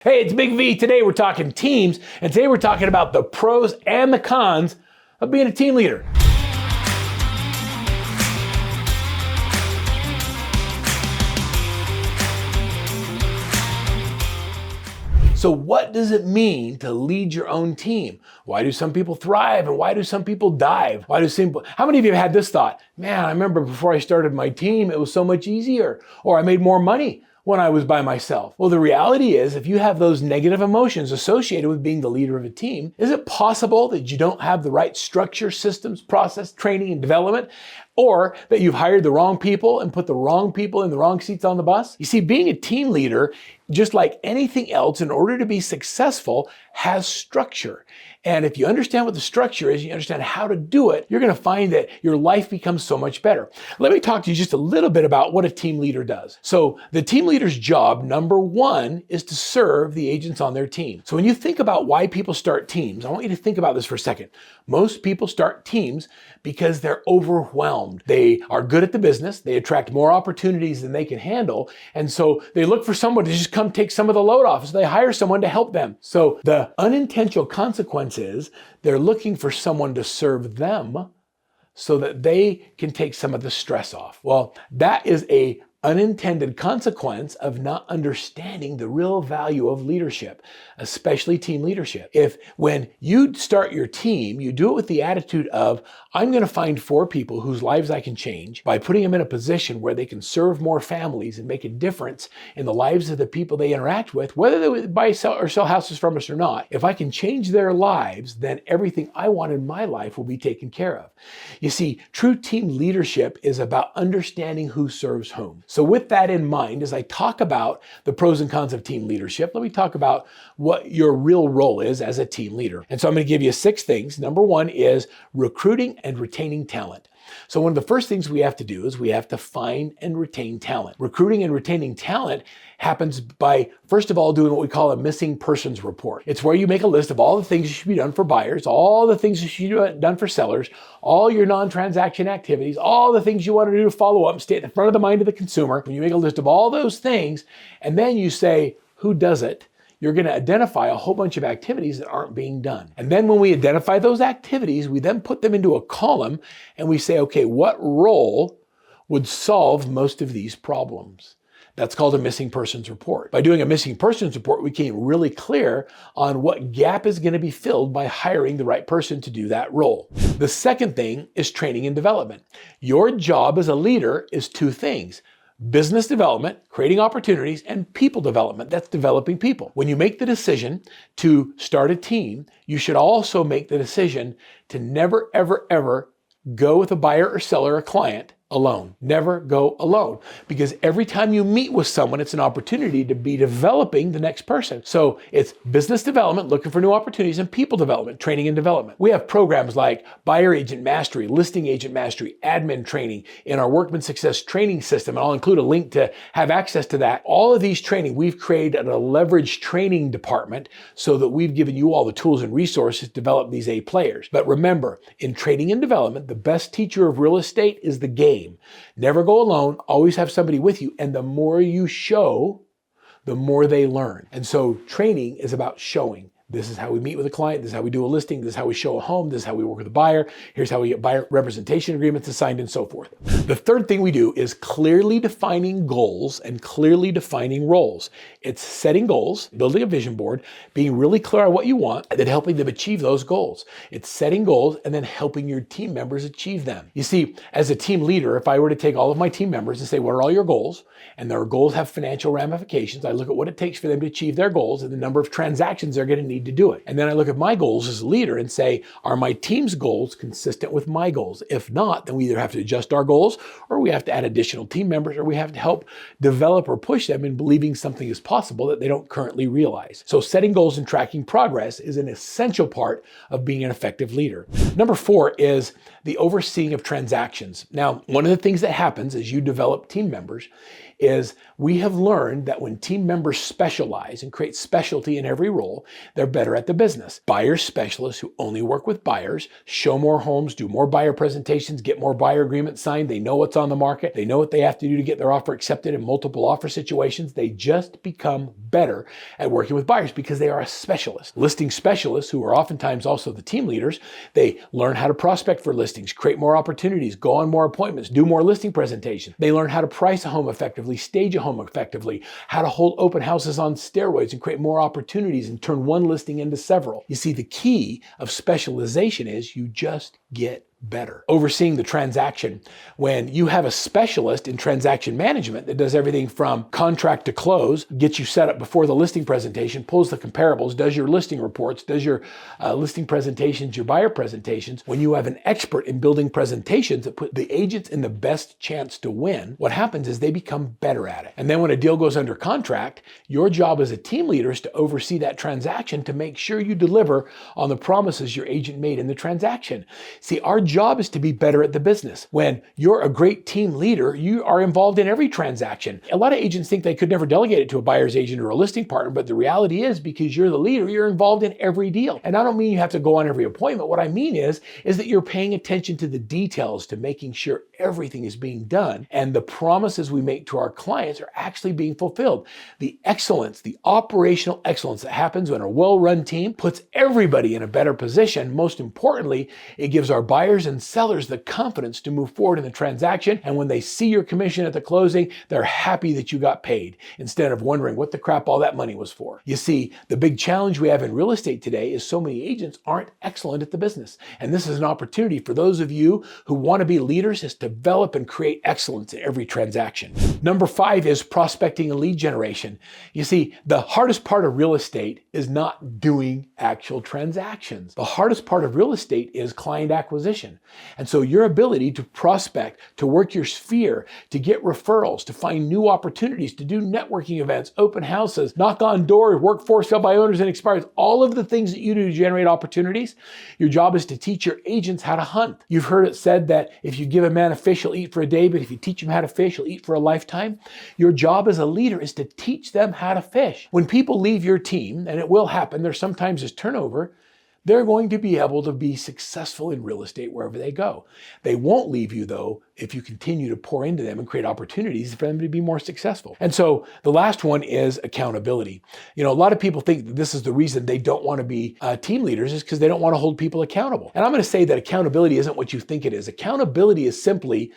Hey, it's Big V. Today we're talking teams, and today we're talking about the pros and the cons of being a team leader. So what does it mean to lead your own team? Why do some people thrive and why do some people dive? How many of you have had this thought? Man, I remember before I started my team, it was so much easier, or I made more money when I was by myself. Well, the reality is, if you have those negative emotions associated with being the leader of a team, is it possible that you don't have the right structure, systems, process, training, and development? Or that you've hired the wrong people and put the wrong people in the wrong seats on the bus? You see, being a team leader, just like anything else, in order to be successful, has structure. And if you understand what the structure is, you understand how to do it, you're going to find that your life becomes so much better. Let me talk to you just a little bit about what a team leader does. So the team leader's job, number one, is to serve the agents on their team. So when you think about why people start teams, I want you to think about this for a second. Most people start teams because they're overwhelmed. They are good at the business. They attract more opportunities than they can handle. And so they look for someone to just come take some of the load off. So they hire someone to help them. So the unintentional consequence is they're looking for someone to serve them so that they can take some of the stress off. Well, that is a unintended consequence of not understanding the real value of leadership, especially team leadership. If when you start your team, you do it with the attitude of, I'm going to find 4 people whose lives I can change by putting them in a position where they can serve more families and make a difference in the lives of the people they interact with, whether they buy or sell houses from us or not. If I can change their lives, then everything I want in my life will be taken care of. You see, true team leadership is about understanding who serves whom. So with that in mind, as I talk about the pros and cons of team leadership, let me talk about what your real role is as a team leader. And so I'm going to give you 6 things. Number 1 is recruiting and retaining talent. So one of the first things we have to do is we have to find and retain talent. Recruiting and retaining talent happens by, first of all, doing what we call a missing persons report. It's where you make a list of all the things that should be done for buyers, all the things that should be done for sellers, all your non-transaction activities, all the things you want to do to follow up and stay at the front of the mind of the consumer. When you make a list of all those things, and then you say, who does it? You're going to identify a whole bunch of activities that aren't being done. And then when we identify those activities, we then put them into a column and we say, okay, what role would solve most of these problems? That's called a missing persons report. By doing a missing persons report, we came really clear on what gap is going to be filled by hiring the right person to do that role. The second thing is training and development. Your job as a leader is 2 things. Business development, creating opportunities, and people development, that's developing people. When you make the decision to start a team, you should also make the decision to never, ever, ever go with a buyer or seller or client alone. Never go alone. Because every time you meet with someone, it's an opportunity to be developing the next person. So it's business development, looking for new opportunities, and people development, training and development. We have programs like Buyer Agent Mastery, Listing Agent Mastery, Admin Training in our Workman Success training system. And I'll include a link to have access to that. All of these training, we've created a leveraged training department so that we've given you all the tools and resources to develop these A players. But remember, in training and development, the best teacher of real estate is the game. Never go alone, always have somebody with you. And the more you show, the more they learn. And so training is about showing. This is how we meet with a client. This is how we do a listing. This is how we show a home. This is how we work with a buyer. Here's how we get buyer representation agreements assigned and so forth. The third thing we do is clearly defining goals and clearly defining roles. It's setting goals, building a vision board, being really clear on what you want, and then helping them achieve those goals. It's setting goals and then helping your team members achieve them. You see, as a team leader, if I were to take all of my team members and say, what are all your goals? And their goals have financial ramifications. I look at what it takes for them to achieve their goals and the number of transactions they're going to need to do it. And then I look at my goals as a leader and say, are my team's goals consistent with my goals? If not, then we either have to adjust our goals or we have to add additional team members or we have to help develop or push them in believing something is possible that they don't currently realize. So setting goals and tracking progress is an essential part of being an effective leader. Number 4 is the overseeing of transactions. Now, one of the things that happens as you develop team members is we have learned that when team members specialize and create specialty in every role, they're better at the business. Buyer specialists who only work with buyers, show more homes, do more buyer presentations, get more buyer agreements signed. They know what's on the market. They know what they have to do to get their offer accepted in multiple offer situations. They just become better at working with buyers because they are a specialist. Listing specialists, who are oftentimes also the team leaders, they learn how to prospect for listings, create more opportunities, go on more appointments, do more listing presentations. They learn how to price a home effectively, stage a home effectively, how to hold open houses on steroids and create more opportunities and turn one listing into several. You see, the key of specialization is you just get better. Overseeing the transaction. When you have a specialist in transaction management that does everything from contract to close, gets you set up before the listing presentation, pulls the comparables, does your listing reports, does your listing presentations, your buyer presentations. When you have an expert in building presentations that put the agents in the best chance to win, what happens is they become better at it. And then when a deal goes under contract, your job as a team leader is to oversee that transaction to make sure you deliver on the promises your agent made in the transaction. See, our job is to be better at the business. When you're a great team leader, you are involved in every transaction. A lot of agents think they could never delegate it to a buyer's agent or a listing partner, but the reality is, because you're the leader, you're involved in every deal. And I don't mean you have to go on every appointment. What I mean is that you're paying attention to the details, to making sure everything is being done and the promises we make to our clients are actually being fulfilled. The excellence, the operational excellence that happens when a well-run team puts everybody in a better position. Most importantly, it gives our buyers and sellers the confidence to move forward in the transaction. And when they see your commission at the closing, they're happy that you got paid instead of wondering what the crap all that money was for. You see, the big challenge we have in real estate today is so many agents aren't excellent at the business. And this is an opportunity for those of you who want to be leaders, is to develop and create excellence in every transaction. Number 5 is prospecting and lead generation. You see, the hardest part of real estate is not doing actual transactions. The hardest part of real estate is client acquisition. And so your ability to prospect, to work your sphere, to get referrals, to find new opportunities, to do networking events, open houses, knock on doors, work for sale by owners and expireds, all of the things that you do to generate opportunities, your job is to teach your agents how to hunt. You've heard it said that if you give a man a fish, he'll eat for a day, but if you teach him how to fish, he'll eat for a lifetime. Your job as a leader is to teach them how to fish. When people leave your team, and it will happen, there sometimes is turnover, they're going to be able to be successful in real estate wherever they go. They won't leave you, though, if you continue to pour into them and create opportunities for them to be more successful. And so the last one is accountability. You know, a lot of people think that this is the reason they don't want to be team leaders, is because they don't want to hold people accountable. And I'm going to say that accountability isn't what you think it is. Accountability is simply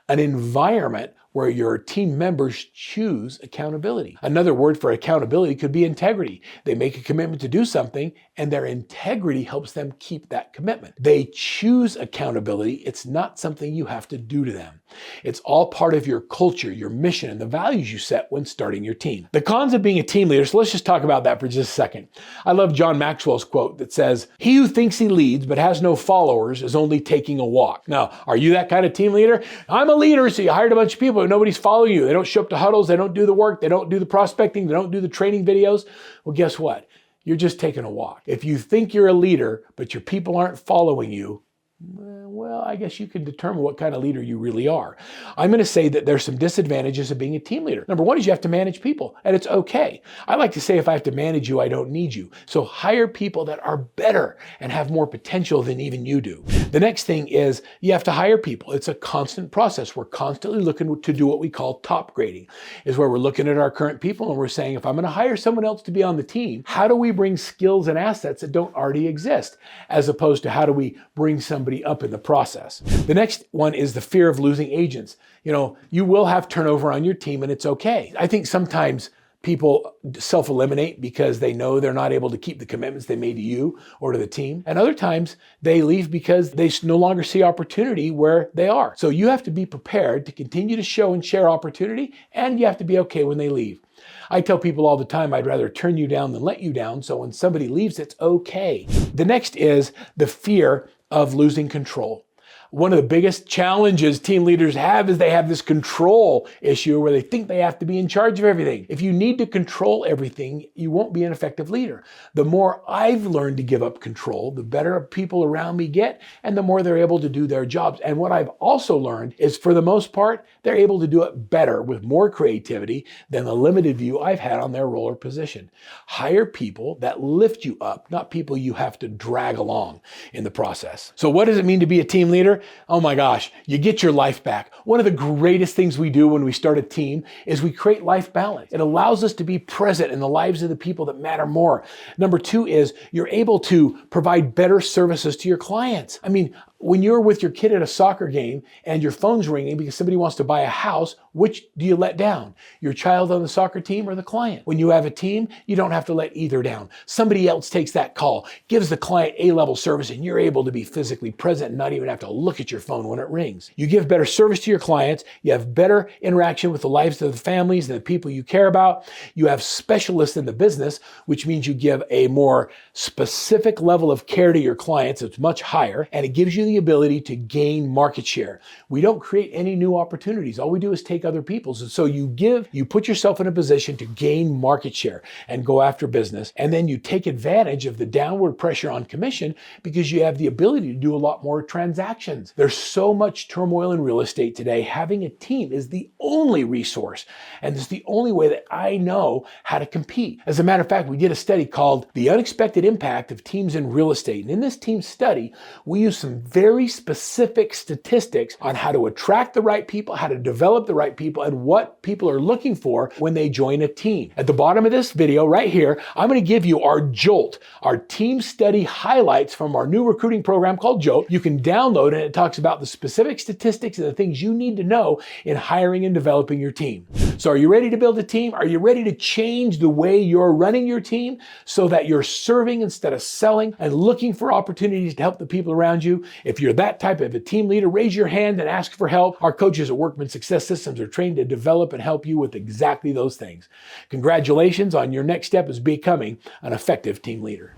an environment where your team members choose accountability. Another word for accountability could be integrity. They make a commitment to do something, and their integrity helps them keep that commitment. They choose accountability. It's not something you have to do to them. It's all part of your culture, your mission, and the values you set when starting your team. The cons of being a team leader, so let's just talk about that for just a second. I love John Maxwell's quote that says, "He who thinks he leads but has no followers is only taking a walk." Now, are you that kind of team leader? I'm a leader, so you hired a bunch of people, but nobody's following you. They don't show up to huddles, they don't do the work, they don't do the prospecting, they don't do the training videos. Well, guess what? You're just taking a walk. If you think you're a leader, but your people aren't following you, well, I guess you can determine what kind of leader you really are. I'm going to say that there's some disadvantages of being a team leader. Number one is you have to manage people, and it's okay. I like to say if I have to manage you, I don't need you. So hire people that are better and have more potential than even you do. The next thing is you have to hire people. It's a constant process. We're constantly looking to do what we call top grading, is where we're looking at our current people and we're saying, if I'm going to hire someone else to be on the team, how do we bring skills and assets that don't already exist, as opposed to how do we bring somebody up in the process. The next one is the fear of losing agents. You know, you will have turnover on your team, and it's okay. I think sometimes people self-eliminate because they know they're not able to keep the commitments they made to you or to the team. And other times they leave because they no longer see opportunity where they are. So you have to be prepared to continue to show and share opportunity, and you have to be okay when they leave. I tell people all the time, I'd rather turn you down than let you down. So when somebody leaves, it's okay. The next is the fear of losing control. One of the biggest challenges team leaders have is they have this control issue where they think they have to be in charge of everything. If you need to control everything, you won't be an effective leader. The more I've learned to give up control, the better people around me get, and the more they're able to do their jobs. And what I've also learned is, for the most part, they're able to do it better with more creativity than the limited view I've had on their role or position. Hire people that lift you up, not people you have to drag along in the process. So what does it mean to be a team leader? Oh my gosh, you get your life back. One of the greatest things we do when we start a team is we create life balance. It allows us to be present in the lives of the people that matter more. Number two is you're able to provide better services to your clients. I mean, when you're with your kid at a soccer game and your phone's ringing because somebody wants to buy a house, which do you let down? Your child on the soccer team or the client? When you have a team, you don't have to let either down. Somebody else takes that call, gives the client A-level service, and you're able to be physically present and not even have to look at your phone when it rings. You give better service to your clients. You have better interaction with the lives of the families and the people you care about. You have specialists in the business, which means you give a more specific level of care to your clients. It's much higher, and it gives you the ability to gain market share. We don't create any new opportunities. All we do is take other people's. And so you put yourself in a position to gain market share and go after business. And then you take advantage of the downward pressure on commission because you have the ability to do a lot more transactions. There's so much turmoil in real estate today. Having a team is the only resource. And it's the only way that I know how to compete. As a matter of fact, we did a study called The Unexpected Impact of Teams in Real Estate. And in this team study, we used some very specific statistics on how to attract the right people, how to develop the right people, and what people are looking for when they join a team. At the bottom of this video right here, I'm going to give you our JOLT, our team study highlights from our new recruiting program called JOLT. You can download it, and it talks about the specific statistics and the things you need to know in hiring and developing your team. So are you ready to build a team? Are you ready to change the way you're running your team so that you're serving instead of selling and looking for opportunities to help the people around you? If you're that type of a team leader, raise your hand and ask for help. Our coaches at Workman Success Systems are trained to develop and help you with exactly those things. Congratulations on your next step as becoming an effective team leader.